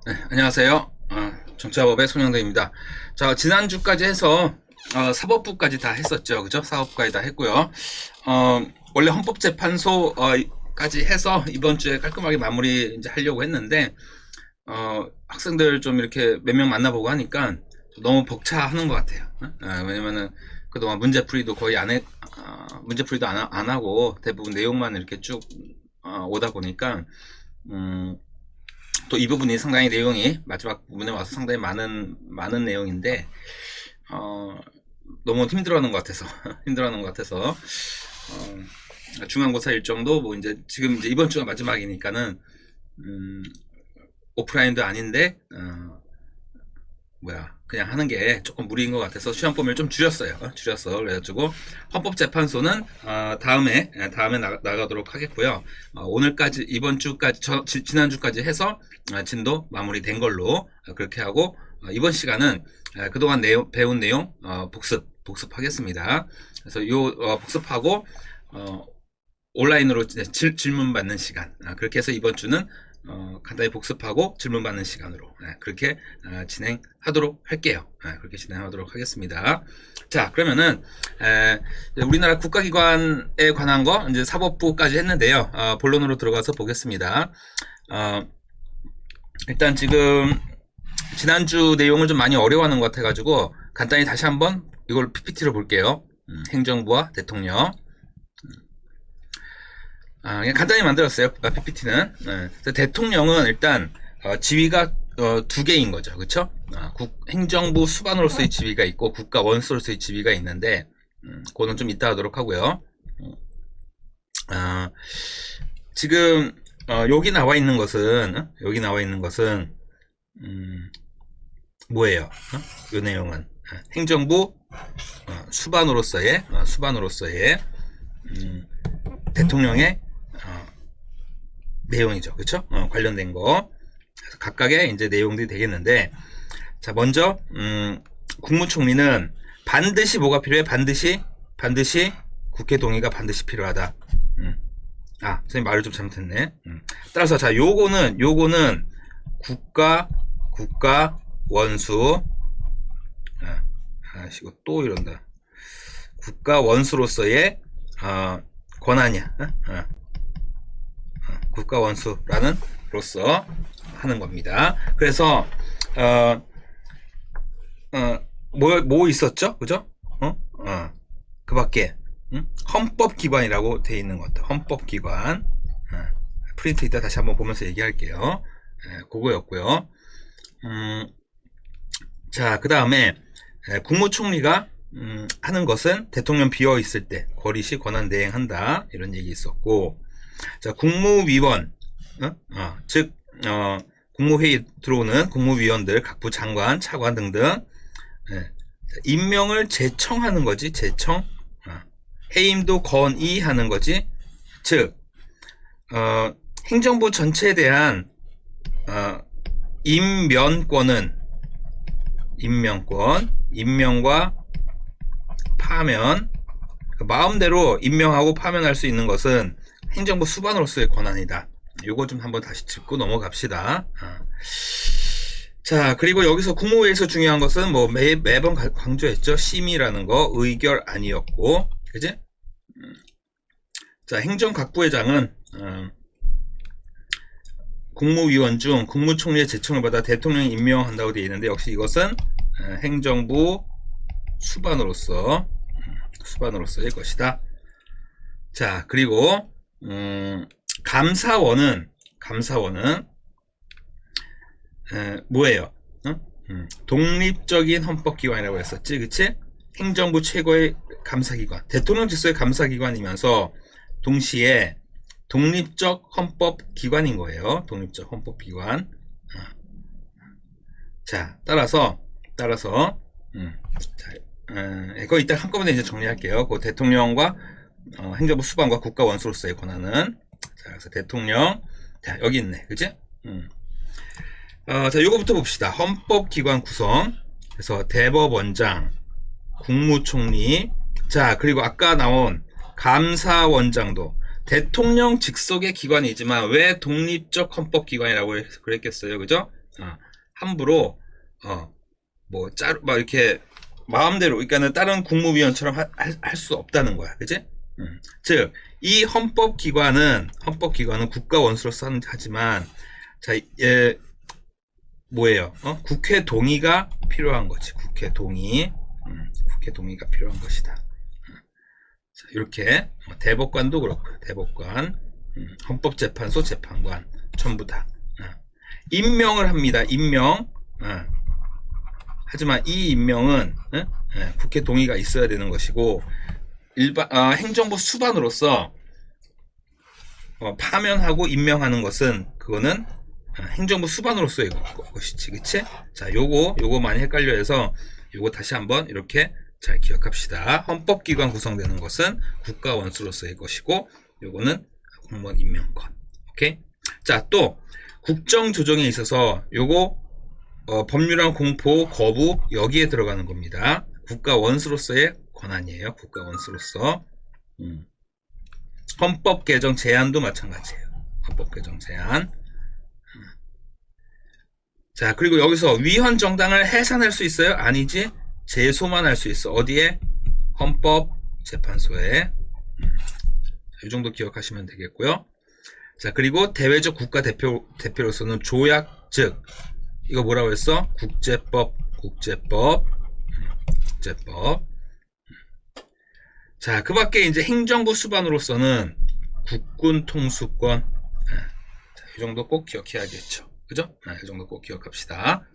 네, 안녕하세요. 정치화법의 손영대입니다. 자, 지난주까지 해서 사법부까지 다 했었죠. 그죠? 사법부까지 다 했고요. 원래 헌법재판소까지 해서 이번 주에 깔끔하게 마무리 이제 하려고 했는데 학생들 좀 이렇게 몇 명 만나보고 하니까 너무 벅차하는 것 같아요. 왜냐면은 그동안 문제풀이도 거의 문제풀이도 안 하고 대부분 내용만 이렇게 쭉 오다 보니까 또 이 부분이 상당히 내용이 마지막 부분에 와서 상당히 많은 내용인데 너무 힘들어하는 것 같아서 힘들어하는 것 같아서 중간고사 일정도 뭐 이제 지금 이제 이번 주가 마지막이니까는 오프라인도 아닌데 그냥 하는 게 조금 무리인 것 같아서 시험 범위를 좀 줄였어요. 그래가지고 헌법재판소는 다음에 나가도록 하겠고요. 오늘까지 이번 주까지 지난주까지 해서 진도 마무리된 걸로 그렇게 하고 이번 시간은 그동안 배운 내용 복습하겠습니다. 그래서 복습하고 온라인으로 질문 받는 시간 그렇게 해서 이번 주는 간단히 복습하고 질문 받는 시간으로 그렇게 진행하도록 할게요. 그렇게 진행하도록 하겠습니다. 자, 그러면은 우리나라 국가기관에 관한 거 이제 사법부까지 했는데요. 본론으로 들어가서 보겠습니다. 일단 지금 지난주 내용을 좀 많이 어려워하는 것 같아가지고 간단히 다시 한번 이걸 PPT로 볼게요. 행정부와 대통령. 그냥 간단히 만들었어요. PPT는. 대통령은 일단 지위가 두 개인 거죠. 그쵸? 행정부 수반으로서의 지위가 있고 국가 원수로서의 지위가 있는데 그거는 좀 이따 하도록 하고요. 지금 여기 나와 있는 것은 뭐예요? 이 내용은 행정부 수반으로서의 대통령의 내용이죠. 그쵸? 관련된 거. 그래서 각각의 이제 내용들이 되겠는데, 자, 먼저, 국무총리는 반드시 뭐가 필요해? 반드시 국회 동의가 반드시 필요하다. 선생님 말을 좀 잘못했네. 따라서, 자, 요거는 국가 원수. 이거 또 이런다. 국가 원수로서의, 권한이야. 국가 원수라는 로서 하는 겁니다. 그래서 뭐 있었죠? 그죠? 그 밖에 헌법기관이라고 돼 있는 것 같아요. 헌법기관. 프린트 이따 다시 한번 보면서 얘기할게요. 그거였고요. 자, 그 다음에 국무총리가 하는 것은 대통령 비어 있을 때 거리시 권한 대행한다 이런 얘기 있었고, 자, 국무위원, 즉 국무회의 들어오는 국무위원들, 각부 장관, 차관 등등 임명을 제청하는 거지. 해임도 건의하는 거지. 즉 행정부 전체에 대한 임명과 파면, 마음대로 임명하고 파면할 수 있는 것은 행정부 수반으로서의 권한이다. 요거 좀 한번 다시 짚고 넘어갑시다. 자, 그리고 여기서 국무회의에서 중요한 것은 뭐 매번 강조했죠. 심의라는 거, 의결 아니었고, 그지? 자, 행정각부회장은 국무위원 중 국무총리의 제청을 받아 대통령이 임명한다고 되어 있는데, 역시 이것은 행정부 수반으로서의 것이다. 자, 그리고 감사원은 뭐예요? 독립적인 헌법기관이라고 했었지, 그치? 행정부 최고의 감사기관, 대통령 직속의 감사기관이면서 동시에 독립적 헌법기관인 거예요. 독립적 헌법기관. 자, 따라서 이거 이따 한꺼번에 이제 정리할게요. 그 대통령과 행정부 수반과 국가 원수로서의 권한은. 자, 그래서 대통령. 자, 여기 있네. 그지? 자, 요거부터 봅시다. 헌법기관 구성. 그래서 대법원장, 국무총리. 자, 그리고 아까 나온 감사원장도 대통령 직속의 기관이지만 왜 독립적 헌법기관이라고 그랬겠어요? 그죠? 함부로 막 이렇게 마음대로, 그러니까는 다른 국무위원처럼 할 수 없다는 거야, 그지? 즉, 이 헌법기관은 국가 원수로서 하지만, 자, 뭐예요? 국회 동의가 필요한 거지. 국회 동의가 필요한 것이다. 자, 이렇게 대법관도 그렇고요. 대법관, 헌법재판소 재판관 전부 다 임명을 합니다. 임명. 하지만 이 임명은 국회 동의가 있어야 되는 것이고, 행정부 수반으로서 파면하고 임명하는 것은 그거는 행정부 수반으로서의 것이지, 그치? 자, 요거 많이 헷갈려 해서 요거 다시 한번 이렇게 잘 기억합시다. 헌법기관 구성되는 것은 국가 원수로서의 것이고, 요거는 공무원 임명권. 오케이? 자, 또 국정조정에 있어서 요거 법률안 공포 거부 여기에 들어가는 겁니다. 국가 원수로서의 권한이에요. 국가 원수로서. 헌법 개정 제안도 마찬가지예요. 헌법 개정 제안. 자, 그리고 여기서 위헌 정당을 해산할 수 있어요? 아니지. 제소만 할 수 있어. 어디에? 헌법재판소에. 이 정도 기억하시면 되겠고요. 자, 그리고 대외적 국가 대표로서는 조약, 즉 이거 뭐라고 했어? 국제법. 자, 그 밖에 이제 행정부 수반으로서는 국군 통수권. 자, 이 정도 꼭 기억해야겠죠. 그죠? 이 정도 꼭 기억합시다.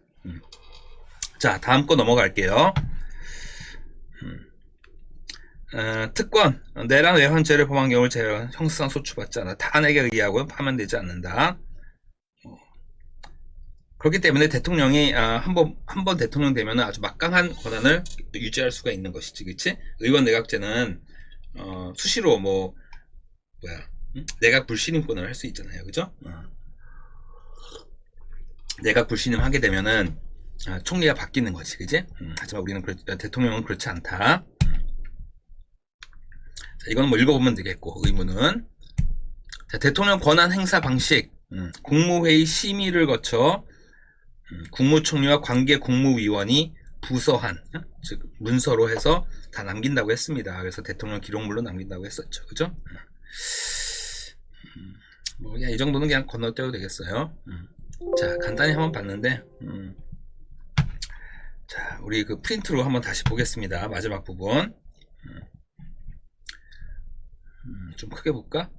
자, 다음 거 넘어갈게요. 특권, 내란 외환죄를 범한 경우를 제외한 형사상 소추받지 않아 탄핵에 의하고 파면되지 않는다. 그렇기 때문에 대통령이 한 번 대통령 되면 아주 막강한 권한을 유지할 수가 있는 것이지, 그치? 의원 내각제는 수시로 내각 불신임권을 할 수 있잖아요, 그죠? 내각 불신임 하게 되면은 총리가 바뀌는 거지, 그지? 하지만 우리는 대통령은 그렇지 않다. 자, 이건 뭐 읽어보면 되겠고, 의무는. 자, 대통령 권한 행사 방식, 국무회의 심의를 거쳐 국무총리와 관계 국무위원이 부서한, 즉 문서로 해서 다 남긴다고 했습니다. 그래서 대통령 기록물로 남긴다고 했었죠, 그죠? 그냥 이 정도는 그냥 건너뛰어도 되겠어요. 자, 간단히 한번 봤는데, 자, 우리 그 프린트로 한번 다시 보겠습니다. 마지막 부분. 좀 크게 볼까?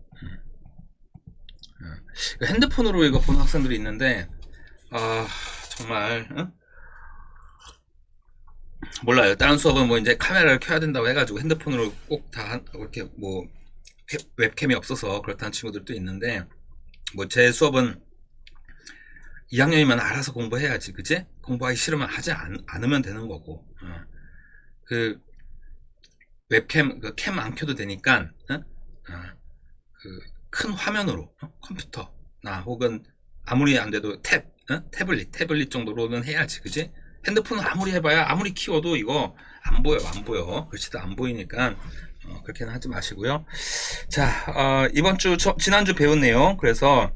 핸드폰으로 이거 보는 학생들이 있는데, 정말, 몰라요. 다른 수업은 뭐 이제 카메라를 켜야 된다고 해가지고 핸드폰으로 꼭 다 이렇게 뭐 웹캠이 없어서 그렇다는 친구들도 있는데, 뭐 제 수업은 2학년이면 알아서 공부해야지, 그치? 공부하기 싫으면 하지 않으면 되는 거고, 그 웹캠, 그 캠 안 켜도 되니까, 그 큰 화면으로, 컴퓨터나 혹은 아무리 안 돼도 태블릿 정도로는 해야지, 그치? 핸드폰은 아무리 해봐야, 아무리 키워도 이거 안 보여. 글씨도 안 보이니까, 그렇게는 하지 마시고요. 자, 지난주 배운 내용, 그래서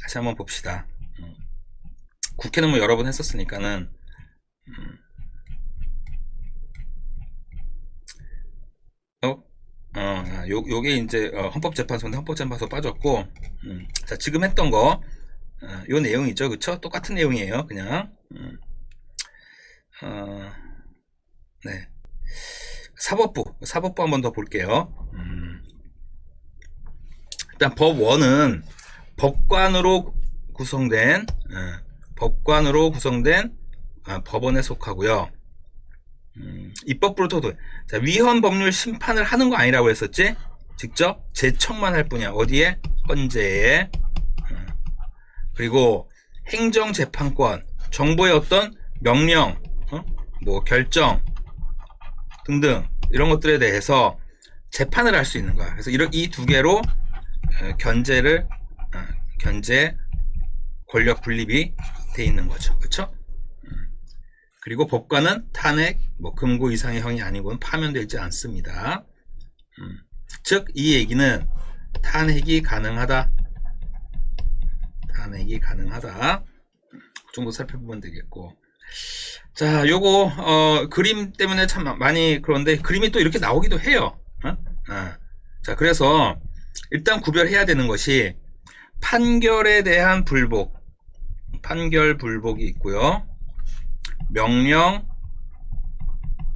다시 한번 봅시다. 국회는 뭐 여러 번 했었으니까는, 요게 이제 헌법재판소인데 헌법재판소 빠졌고, 자, 지금 했던 거, 요 내용이죠, 그쵸? 똑같은 내용이에요, 그냥. 네. 사법부 한번 더 볼게요. 일단 법1은 법관으로 구성된 법원에 속하고요. 입법 프로토콜. 자, 위헌 법률 심판을 하는 거 아니라고 했었지? 직접 제청만 할 뿐이야. 어디에? 헌재에. 그리고 행정재판권, 정부의 어떤 명령, 뭐 결정 등등 이런 것들에 대해서 재판을 할 수 있는 거야. 그래서 이 두 개로 견제 권력 분립이 돼 있는 거죠. 그렇죠? 그리고 법관은 탄핵, 뭐 금고 이상의 형이 아니고는 파면되지 않습니다. 즉 이 얘기는 탄핵이 가능하다. 정도 살펴보면 되겠고. 자, 요거 그림 때문에 참 많이 그런데 그림이 또 이렇게 나오기도 해요. 자, 그래서 일단 구별해야 되는 것이 판결에 대한 불복, 판결 불복이 있고요. 명령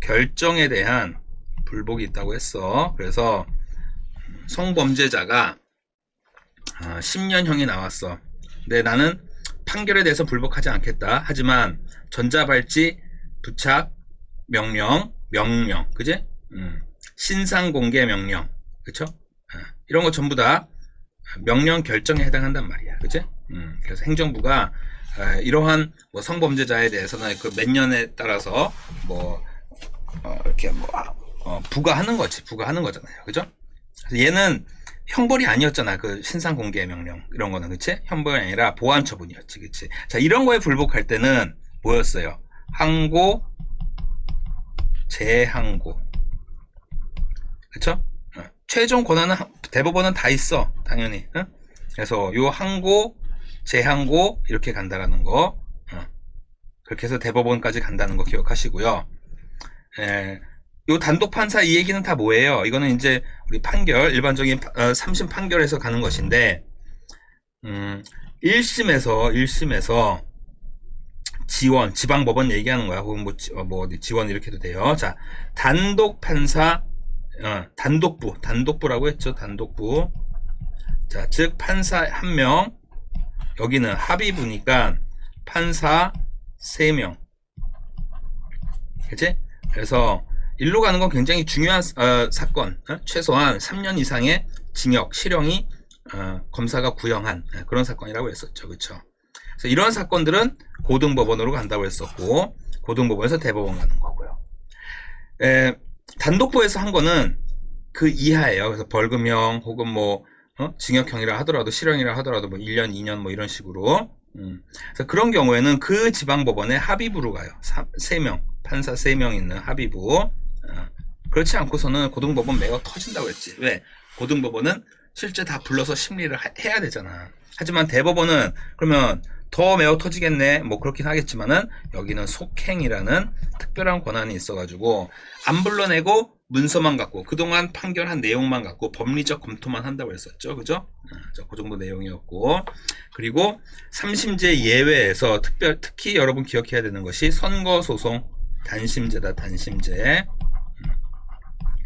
결정에 대한 불복이 있다고 했어. 그래서 성범죄자가 10년형이 나왔어. 근데 나는 판결에 대해서 불복하지 않겠다. 하지만 전자발찌, 부착, 명령, 그지? 신상공개 명령, 그쵸? 이런 거 전부 다 명령 결정에 해당한단 말이야, 그치? 그래서 행정부가 이러한 뭐 성범죄자에 대해서는 그 몇 년에 따라서 뭐 이렇게 뭐 부과하는 거잖아요, 그죠? 그래서 얘는 형벌이 아니었잖아. 그 신상공개 명령 이런 거는, 그치? 형벌이 아니라 보안 처분이었지, 그치? 자, 이런 거에 불복할 때는 뭐였어요? 항고, 재항고, 그쵸? 최종 권한은 대법원은 다 있어, 당연히. 그래서 요 항고, 재항고 이렇게 간다라는 거, 그렇게 해서 대법원까지 간다는 거 기억하시고요. 요 단독 판사 이 얘기는 다 뭐예요? 이거는 이제 우리 판결, 일반적인 3심 판결에서 가는 것인데, 1심에서 지원, 지방법원 얘기하는 거야. 혹은 뭐 어디 지원 이렇게 해도 돼요. 자, 단독 판사, 단독부라고 했죠. 단독부. 자, 즉 판사 1명, 여기는 합의부니까 판사 3명. 그치? 그래서 일로 가는 건 굉장히 중요한 사건. 최소한 3년 이상의 징역, 실형이 검사가 구형한 그런 사건이라고 했었죠. 그쵸? 그래서 이런 사건들은 고등법원으로 간다고 했었고, 고등법원에서 대법원 가는 거고요. 단독부에서 한 거는 그 이하예요. 그래서 벌금형 혹은 뭐 징역형이라 하더라도, 실형이라 하더라도 뭐 1년, 2년 뭐 이런 식으로. 그래서 그런 경우에는 그 지방법원에 합의부로 가요. 3명, 판사 3명 있는 합의부. 그렇지 않고서는 고등법원 매어 터진다고 했지. 왜? 고등법원은 실제 다 불러서 심리를 해야 되잖아. 하지만 대법원은 그러면 더 매어 터지겠네, 뭐 그렇긴 하겠지만은 여기는 속행이라는 특별한 권한이 있어가지고 안 불러내고 문서만 갖고 그동안 판결한 내용만 갖고 법리적 검토만 한다고 했었죠. 그죠? 그 정도 내용이었고, 그리고 3심제 예외에서 특히 여러분 기억해야 되는 것이 선거소송 단심제다. 단심제.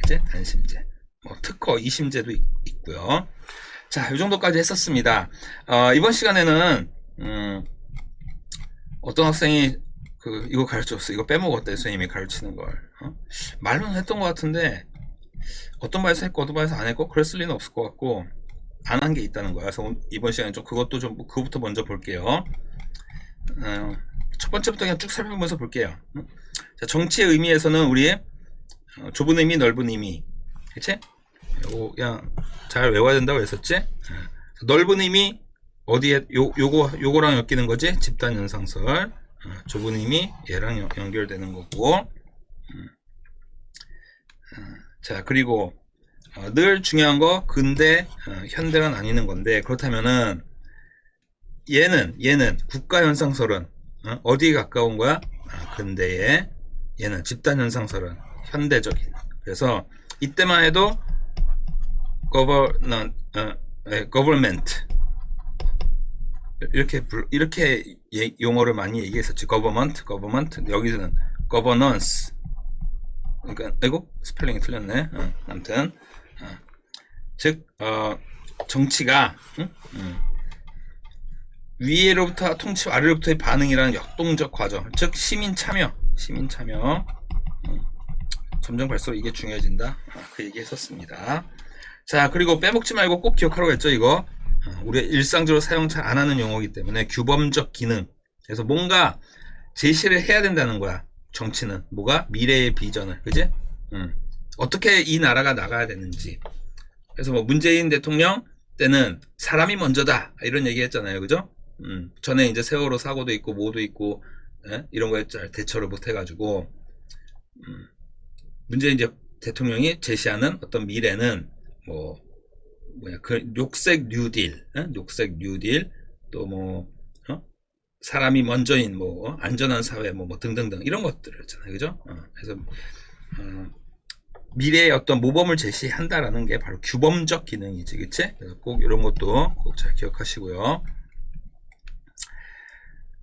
이제 단심제. 뭐 특허 2심제도 있고요. 자, 이 정도까지 했었습니다. 이번 시간에는 어떤 학생이 이거 가르쳤어. 이거 빼먹었대, 선생님이 가르치는 걸. 말로는 했던 것 같은데 어떤 바에서 했고 어떤 바에서 안 했고 그랬을 리는 없을 것 같고, 안 한 게 있다는 거야. 그래서 이번 시간에 좀 그거부터 먼저 볼게요. 첫 번째부터 그냥 쭉 살펴보면서 볼게요. 자, 정치의 의미에서는 우리 좁은 의미, 넓은 의미, 그치? 요거 그냥 잘 외워야 된다고 했었지? 넓은 의미 어디에 요거랑 엮이는 거지? 집단 연상설. 좁은 의미 얘랑 연결되는 거고. 자, 그리고 늘 중요한 거 근대, 현대가 나뉘는 건데, 그렇다면은 얘는 국가 연상설은 어디에 가까운 거야? 근대에. 얘는 집단 연상설은 현대적인. 그래서 이때만 해도 government 이렇게 용어를 많이 얘기했었지. government. 여기서는 governance. 그러니까 이거 스펠링이 틀렸네. 아무튼 즉 정치가 위로부터 통치, 아래로부터의 반응이라는 역동적 과정. 즉 시민 참여. 점점 갈수록 이게 중요해진다. 그 얘기 했었습니다. 자, 그리고 빼먹지 말고 꼭 기억하라고 했죠. 이거 우리 일상적으로 사용 잘 안 하는 용어이기 때문에 규범적 기능. 그래서 뭔가 제시를 해야 된다는 거야. 정치는 뭐가? 미래의 비전을, 그지? 어떻게 이 나라가 나가야 되는지. 그래서 뭐 문재인 대통령 때는 사람이 먼저다 이런 얘기 했잖아요. 그죠? 전에 이제 세월호 사고도 있고 뭐도 있고, 이런 거에 잘 대처를 못 해가지고, 문재인 대통령이 제시하는 어떤 미래는 그 녹색 뉴딜, 또 뭐 사람이 먼저인 뭐 안전한 사회 뭐 등등등 이런 것들을 있잖아요, 그죠? 그래서 미래의 어떤 모범을 제시한다라는 게 바로 규범적 기능이지, 그치? 그래서 꼭 이런 것도 꼭 잘 기억하시고요.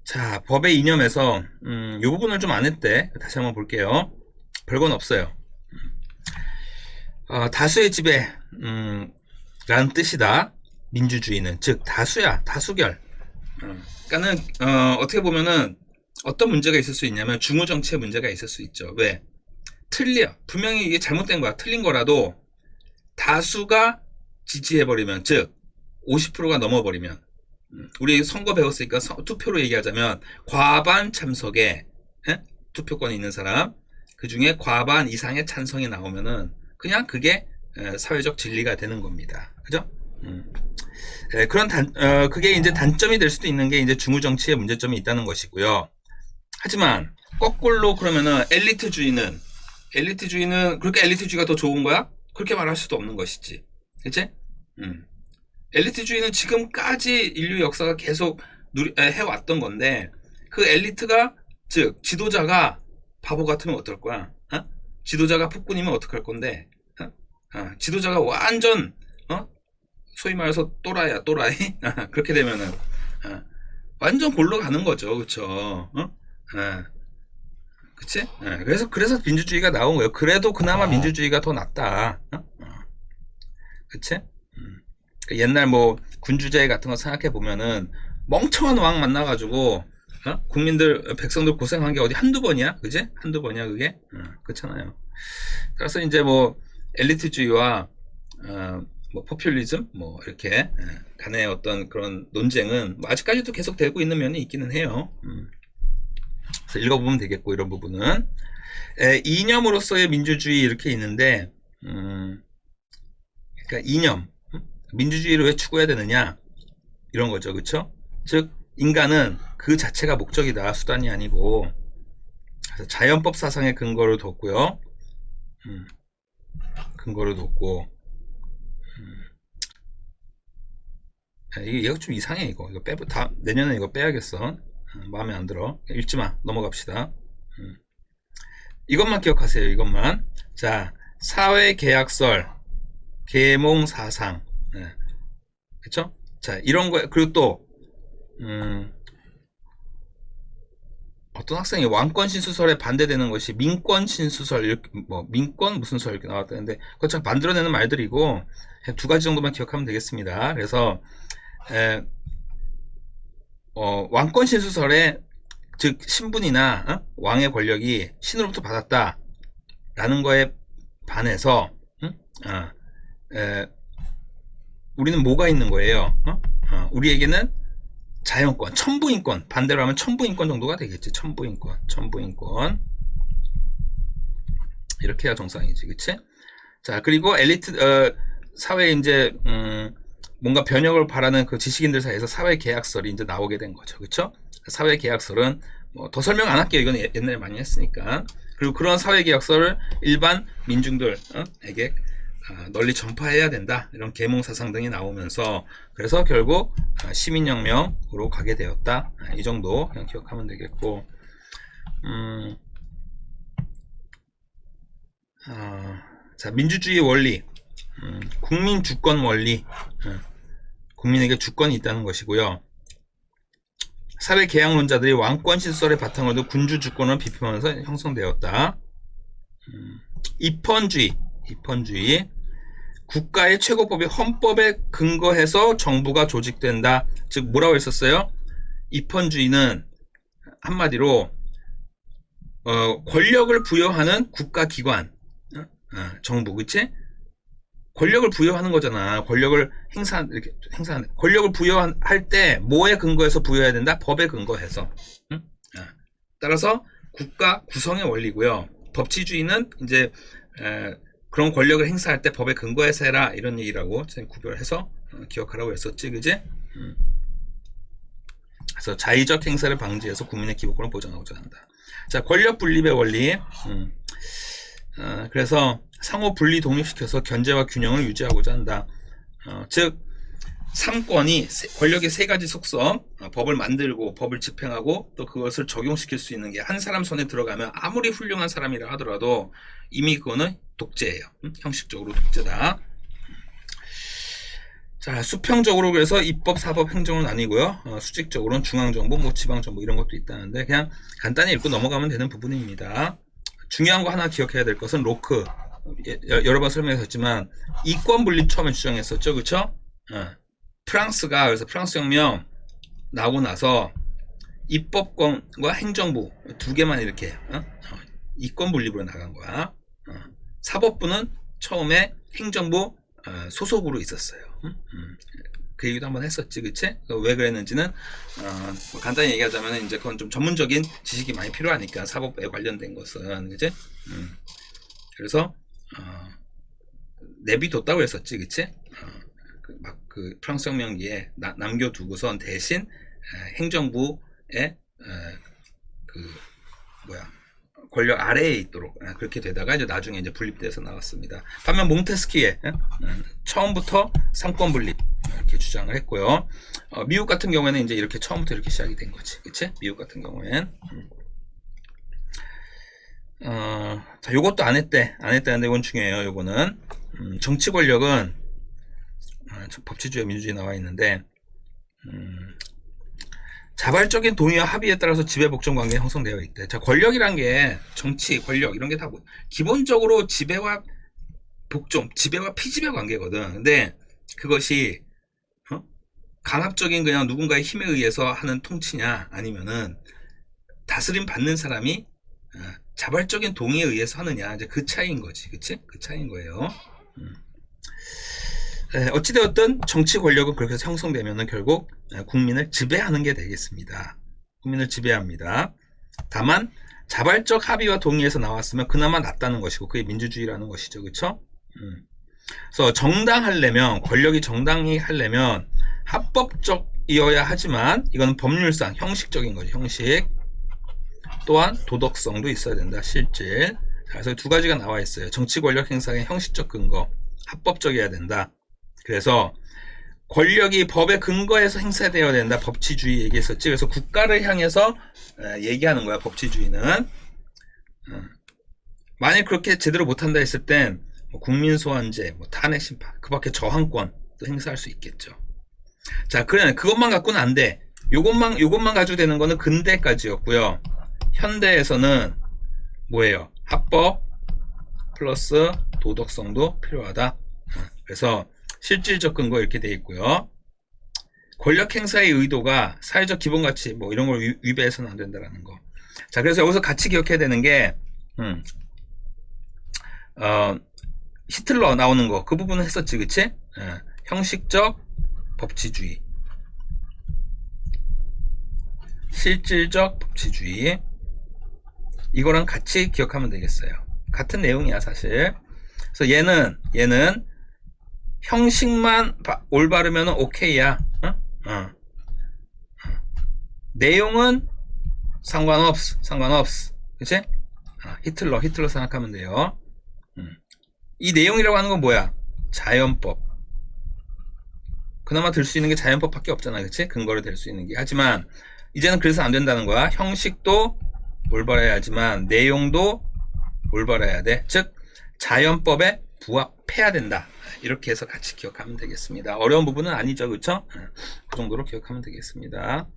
자, 법의 이념에서 이 부분을 좀 안 했대. 다시 한번 볼게요. 별건 없어요. 다수의 지배 라는 뜻이다. 민주주의는 즉 다수야, 다수결. 그러니까는 어떻게 보면은 어떤 문제가 있을 수 있냐면 중우 정치의 문제가 있을 수 있죠. 왜? 틀려. 분명히 이게 잘못된 거야. 틀린 거라도 다수가 지지해버리면, 즉 50%가 넘어버리면, 우리 선거 배웠으니까 투표로 얘기하자면 과반 참석에 투표권이 있는 사람, 그 중에 과반 이상의 찬성이 나오면은 그냥 그게 사회적 진리가 되는 겁니다. 그죠? 그런 그게 이제 단점이 될 수도 있는 게 이제 중우 정치의 문제점이 있다는 것이고요. 하지만 거꾸로 그러면은 엘리트주의는 그렇게 엘리트주의가 더 좋은 거야? 그렇게 말할 수도 없는 것이지. 그치? 엘리트주의는 지금까지 인류 역사가 계속 해왔던 건데, 그 엘리트가, 즉 지도자가 바보 같으면 어떨 거야? 지도자가 폭군이면 어떡할 건데? 지도자가 완전 소위 말해서 또라이야, 또라이. 그렇게 되면은 완전 골로 가는 거죠, 그쵸? 그치? 그래서 민주주의가 나온 거예요. 그래도 그나마 민주주의가 더 낫다. 그치? 옛날 뭐 군주제 같은 거 생각해 보면은 멍청한 왕 만나가지고 백성들 고생한 게 어디 한두 번이야, 그지? 한두 번이야 그게? 그렇잖아요. 그래서 이제 뭐 엘리트주의와 뭐 포퓰리즘 뭐 이렇게 간의 어떤 그런 논쟁은 뭐 아직까지도 계속 되고 있는 면이 있기는 해요. 그래서 읽어보면 되겠고, 이런 부분은 이념으로서의 민주주의 이렇게 있는데, 그러니까 이념, 민주주의를 왜 추구해야 되느냐 이런 거죠, 그렇죠? 즉 인간은 그 자체가 목적이다, 수단이 아니고. 그래서 자연법 사상의 근거를 뒀고요. 근거를 뒀고. 이거 좀 이상해. 이거 내년에 이거 빼야겠어. 마음에 안 들어. 읽지마. 넘어갑시다. 이것만 기억하세요. 이것만. 자, 사회계약설, 계몽사상, 그쵸? 자, 이런 거. 그리고 또 어떤 학생이 왕권 신수설에 반대되는 것이 민권 신수설, 이렇게 뭐 민권 무슨 설 이렇게 나왔다는데, 그거 참 만들어내는 말들이고, 두 가지 정도만 기억하면 되겠습니다. 그래서 왕권 신수설에, 즉 신분이나 왕의 권력이 신으로부터 받았다 라는 거에 반해서 우리는 뭐가 있는 거예요? 우리에게는 자연권, 천부인권, 반대로 하면 천부인권 정도가 되겠지. 천부인권 이렇게 해야 정상이지, 그치? 자, 그리고 엘리트 사회에 이제 뭔가 변혁을 바라는 그 지식인들 사이에서 사회계약설이 이제 나오게 된 거죠, 그쵸? 사회계약설은 뭐 더 설명 안 할게요. 이건 옛날에 많이 했으니까. 그리고 그런 사회계약설을 일반 민중들에게 널리 전파해야 된다, 이런 계몽사상 등이 나오면서, 그래서 결국 시민혁명으로 가게 되었다. 이 정도 그냥 기억하면 되겠고, 자, 민주주의 원리, 국민 주권 원리, 국민에게 주권이 있다는 것이고요. 사회 개혁론자들이 왕권 시설의 바탕을 둔 군주 주권을 비판하면서 형성되었다. 입헌주의, 국가의 최고법이 헌법에 근거해서 정부가 조직된다. 즉 뭐라고 했었어요? 입헌주의는 한마디로 권력을 부여하는 국가기관, 정부, 그치? 권력을 부여하는 거잖아. 권력을 행사하는. 권력을 부여할 때 뭐에 근거해서 부여해야 된다? 법에 근거해서. 따라서 국가 구성의 원리고요. 법치주의는 이제 그런 권력을 행사할 때 법에 근거해서 해라, 이런 얘기라고 구별해서 기억하라고 했었지, 그지? 그래서 자의적 행사를 방지해서 국민의 기본권을 보장하고자 한다. 자, 권력 분립의 원리. 그래서 상호 분리 독립시켜서 견제와 균형을 유지하고자 한다. 즉 삼권이 권력의 세 가지 속성, 법을 만들고 법을 집행하고 또 그것을 적용시킬 수 있는 게 한 사람 손에 들어가면 아무리 훌륭한 사람이라 하더라도 이미 그거는 독재예요. 형식적으로 독재다. 자, 수평적으로 그래서 입법, 사법, 행정은 아니고요. 수직적으로는 중앙정부, 뭐 지방정부 이런 것도 있다는데 그냥 간단히 읽고 넘어가면 되는 부분입니다. 중요한 거 하나 기억해야 될 것은 로크, 여러 번 설명했었지만 이권 분립 처음에 주장했었죠, 그렇죠? 프랑스가 그래서 프랑스 혁명 나오고 나서 입법권과 행정부 두 개만 이렇게 이권 분립으로 나간 거야. 사법부는 처음에 행정부 소속으로 있었어요. 그 얘기도 한번 했었지, 그치? 왜 그랬는지는 뭐 간단히 얘기하자면 이제 그건 좀 전문적인 지식이 많이 필요하니까 사법에 관련된 것은, 그치? 그래서 내비뒀다고 했었지, 그치? 그 프랑스 혁명기에 남겨두고선 대신 행정부의 권력 아래에 있도록 그렇게 되다가 이제 나중에 이제 분립돼서 나왔습니다. 반면 몽테스키에 처음부터 삼권 분립 이렇게 주장을 했고요. 미국 같은 경우에는 이제 이렇게 처음부터 이렇게 시작이 된 거지, 그치? 미국 같은 경우엔 자, 요것도 안 했다는데 이건 중요해요. 요거는 정치 권력은 법치주의, 민주주의 나와 있는데 자발적인 동의와 합의에 따라서 지배복종 관계가 형성되어 있대. 자, 권력이란 게 정치, 권력 이런 게 다 기본적으로 지배와 복종, 지배와 피지배 관계거든. 근데 그것이 강압적인 그냥 누군가의 힘에 의해서 하는 통치냐 아니면은 다스림 받는 사람이 자발적인 동의에 의해서 하느냐, 이제 그 차이인 거지, 그치? 그 차이인 거예요. 어찌되었든 정치 권력은 그렇게 해서 형성되면은 결국 국민을 지배하는 게 되겠습니다. 국민을 지배합니다. 다만 자발적 합의와 동의에서 나왔으면 그나마 낫다는 것이고 그게 민주주의라는 것이죠, 그렇죠? 그래서 정당하려면, 권력이 정당히 하려면 합법적이어야 하지만 이거는 법률상 형식적인 거죠, 형식. 또한 도덕성도 있어야 된다, 실질. 그래서 두 가지가 나와 있어요. 정치 권력 행사의 형식적 근거, 합법적이어야 된다. 그래서 권력이 법에 근거해서 행사되어야 된다. 법치주의 얘기했었지. 그래서 국가를 향해서 얘기하는 거야, 법치주의는. 만약 그렇게 제대로 못한다 했을 땐 국민소환제, 탄핵 심판, 그 밖에 저항권도 행사할 수 있겠죠. 자, 그래, 그것만 갖고는 안 돼. 요것만 가지고 되는 거는 근대까지였고요. 현대에서는 뭐예요? 합법 플러스 도덕성도 필요하다. 그래서 실질적 근거 이렇게 돼 있고요. 권력 행사의 의도가 사회적 기본가치 뭐 이런 걸 위배해서는 안 된다라는 거. 자, 그래서 여기서 같이 기억해야 되는 게 히틀러 나오는 거 그 부분은 했었지, 그치? 형식적 법치주의, 실질적 법치주의, 이거랑 같이 기억하면 되겠어요. 같은 내용이야, 사실. 그래서 얘는 형식만 올바르면 오케이야. 내용은 상관없어. 그치? 히틀러 생각하면 돼요. 이 내용이라고 하는 건 뭐야? 자연법. 그나마 들 수 있는 게 자연법밖에 없잖아, 그치? 근거를 댈 수 있는 게. 하지만 이제는 그래서 안 된다는 거야. 형식도 올바라야 하지만 내용도 올바라야 돼. 즉 자연법에 부합해야 된다. 이렇게 해서 같이 기억하면 되겠습니다. 어려운 부분은 아니죠, 그쵸? 그 정도로 기억하면 되겠습니다.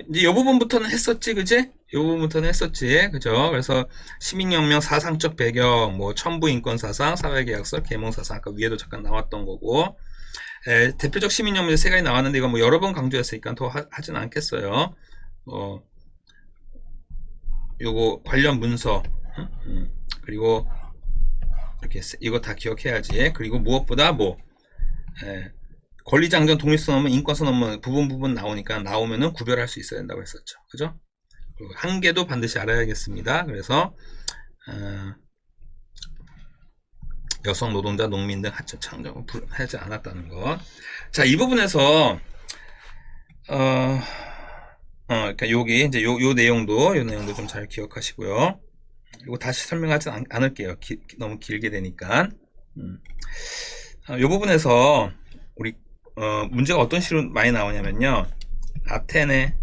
이제 이 부분부터는 했었지, 그지? 이 부분부터는 했었지, 그죠? 그래서 시민혁명 사상적 배경, 뭐 천부인권사상, 사회계약서, 계몽사상, 아까 위에도 잠깐 나왔던 거고, 대표적 시민혁명 세 가지 나왔는데 이거 뭐 여러 번 강조했으니까 더 하진 않겠어요. 요거 관련 문서, 그리고 이렇게 이거 다 기억해야지. 그리고 무엇보다 권리장전, 독립선 업무, 인권선 업무 부분 나오니까 나오면은 구별할 수 있어야 된다고 했었죠, 그죠? 그리고 한계도 반드시 알아야겠습니다. 그래서 여성 노동자, 농민 등 하청 창작을 하지 않았다는 것. 자, 이 부분에서 그러니까 여기 이제 요 내용도 좀 잘 기억하시고요. 이거 다시 설명하지 않을게요. 너무 길게 되니까. 요 부분에서 우리 문제가 어떤 식으로 많이 나오냐면요. 아테네,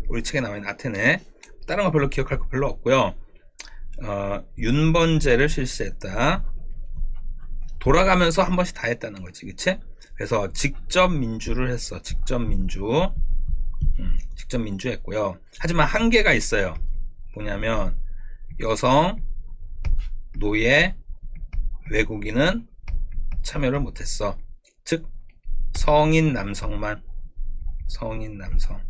우리 책에 나와 있는 아테네, 다른 거 별로 기억할 거 별로 없고요. 윤번제를 실시했다. 돌아가면서 한 번씩 다 했다는 거지, 그치? 그래서 직접 민주를 했어. 직접 민주. 직접 민주했고요. 하지만 한계가 있어요. 뭐냐면 여성, 노예, 외국인은 참여를 못했어. 즉 성인 남성만. 성인 남성.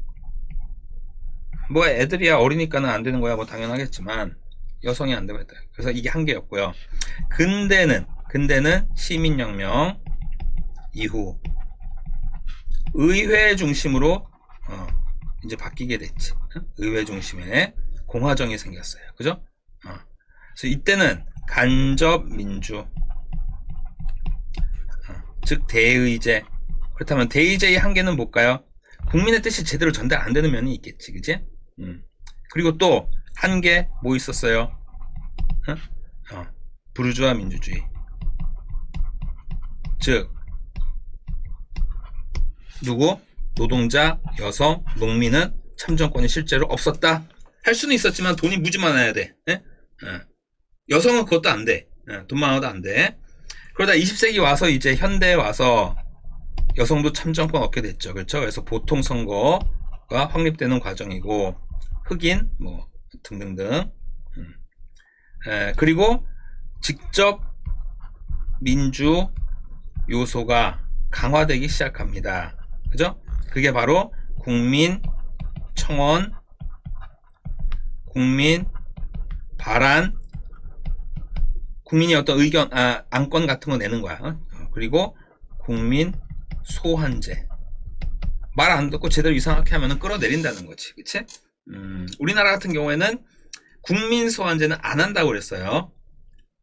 뭐 애들이야 어리니까는 안 되는 거야. 뭐 당연하겠지만 여성이 안 되면 했다. 그래서 이게 한계였고요. 근대는 시민혁명 이후 의회 중심으로 이제 바뀌게 됐지. 의회 중심에 공화정이 생겼어요. 그죠? 그래서 이때는 간접민주, 즉 대의제. 그렇다면 대의제의 한계는 뭘까요? 국민의 뜻이 제대로 전달 안 되는 면이 있겠지, 그지? 그리고 또 한계 뭐 있었어요? 부르주아 민주주의. 즉 누구? 노동자, 여성, 농민은 참정권이 실제로 없었다. 할 수는 있었지만 돈이 무지 많아야 돼. 여성은 그것도 안 돼. 돈 많아도 안 돼. 그러다 20세기 와서 이제 현대에 와서 여성도 참정권 얻게 됐죠. 그렇죠? 그래서 보통 선거가 확립되는 과정이고 흑인 뭐 등등등. 그리고 직접 민주 요소가 강화되기 시작합니다. 그죠? 그게 바로 국민청원, 국민 발안, 국민이 어떤 의견, 안건 같은 거 내는 거야. 그리고 국민 소환제. 말 안 듣고 제대로 이상하게 하면은 끌어내린다는 거지. 그치? 우리나라 같은 경우에는 국민 소환제는 안 한다고 그랬어요.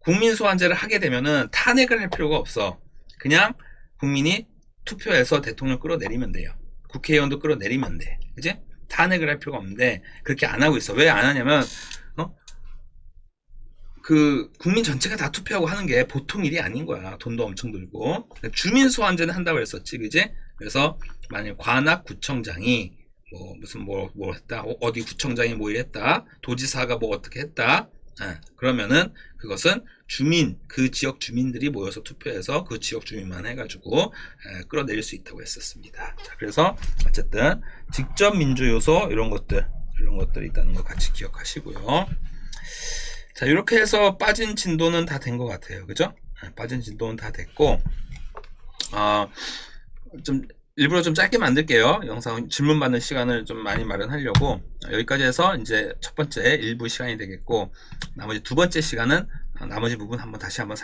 국민 소환제를 하게 되면은 탄핵을 할 필요가 없어. 그냥 국민이 투표해서 대통령 끌어내리면 돼요. 국회의원도 끌어내리면 돼. 그치? 탄핵을 할 필요가 없는데 그렇게 안 하고 있어. 왜 안 하냐면 그 국민 전체가 다 투표하고 하는 게 보통 일이 아닌 거야. 돈도 엄청 들고. 주민 소환제는 한다고 했었지, 그지? 그래서 만약 관악 구청장이 뭐 했다, 어디 구청장이 뭐 이랬다, 도지사가 뭐 어떻게 했다, 그러면은 그것은 주민, 그 지역 주민들이 모여서 투표해서 그 지역 주민만 해가지고 끌어내릴 수 있다고 했었습니다. 자, 그래서 어쨌든 직접 민주 요소 이런 것들이 있다는 거 같이 기억하시고요. 자, 이렇게 해서 빠진 진도는 다 된 것 같아요. 그죠? 빠진 진도는 다 됐고, 좀, 일부러 좀 짧게 만들게요. 영상 질문 받는 시간을 좀 많이 마련하려고. 여기까지 해서 이제 첫 번째 일부 시간이 되겠고, 나머지 두 번째 시간은 나머지 부분 다시 한번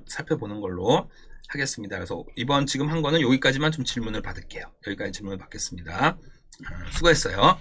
살펴보는 걸로 하겠습니다. 그래서 지금 한 거는 여기까지만 좀 질문을 받을게요. 여기까지 질문을 받겠습니다. 수고했어요.